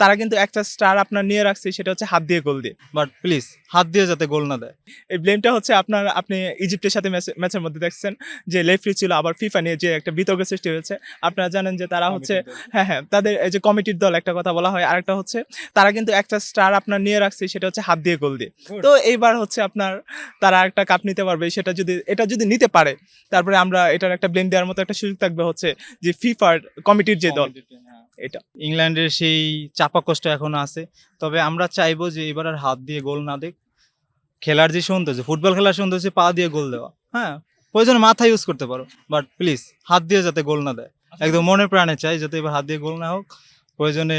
তারা কিন্তু একটা স্টার আপনার নিয়ে রাখছে, সেটা হচ্ছে হাত দিয়ে গোল দিয়ে। বাট প্লিজ হাত দিয়ে যাতে গোল না দেয়। এই ব্লেমটা হচ্ছে আপনি ইজিপ্টের সাথে ম্যাচের মধ্যে দেখছেন যে রেফারি ছিল, আবার ফিফা নিয়ে যে একটা বিতর্ক সৃষ্টি হয়েছে। আপনারা জানেন যে তারা হচ্ছে হ্যাঁ, তাদের এই যে কমিটির দল একটা কথা বলা হয়, আরেকটা হচ্ছে তারা কিন্তু একটা স্টার আপনার নিয়ে রাখছে, সেটা হচ্ছে হাত দিয়ে গোল দিয়ে। তো এইবার হচ্ছে আপনার তারা একটা কাপ নিতে পারবে, এটা যদি নিতে পারে, তারপরে আমরা এটার একটা ব্লেম দেওয়ার মতো একটা সুযোগ থাকবে হচ্ছে যে ফিফার কমিটির যে দল এটা। ইংল্যান্ডের সেই চাপা কষ্ট এখনো আছে, তবে আমরা চাইবো যে এবার আর হাত দিয়ে গোল না দেখ। খেলার যে সৌন্দর্য, ফুটবল খেলার সৌন্দর্য পা দিয়ে গোল দেওয়া, হ্যাঁ প্রয়োজনে মাথা ইউজ করতে পারো, বাট প্লিজ হাত দিয়ে যাতে গোল না দেয়। একদম মনে প্রাণে চাই যাতে এবার হাত দিয়ে গোল না হোক। প্রয়োজনে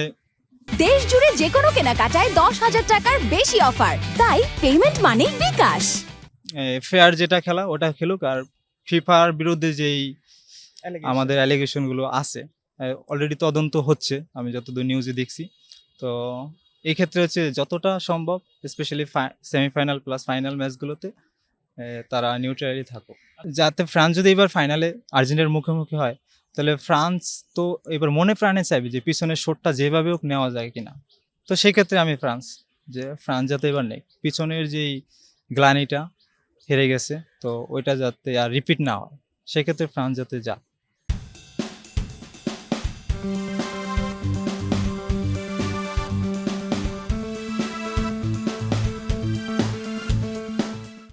দেশ জুড়ে যে কোনো কেনাকাটায় 10,000 টাকার বেশি অফার, তাই পেমেন্ট মানেই বিকাশ। ফেয়ার যেটা খেলা ওটা খেলুক। আর ফিফার বিরুদ্ধে যেই আমাদের অ্যালিগেশনগুলো আছে, অলরেডি তদন্ত হচ্ছে আমি যতদূর নিউজে দেখছি। তো এই ক্ষেত্রে হচ্ছে যতটা সম্ভব, স্পেশালি সেমিফাইনাল প্লাস ফাইনাল ম্যাচগুলোতে তারা নিউট্রালি থাকুক, যাতে ফ্রান্স যদি এবার ফাইনালে আর্জেন্টিনার মুখোমুখি হয়, তাহলে ফ্রান্স তো এবার মনে প্রাণে চাইবে যে পিছনের শটটা যেভাবে হোক নেওয়া যায় কিনা। তো সেই ক্ষেত্রে আমি ফ্রান্স যাতে এবার নেই, পিছনের যেই গ্লানিটা হেরে গেছে, তো ওইটা যাতে আর রিপিট না হয়, সেক্ষেত্রে ফ্রান্স যাতে যা।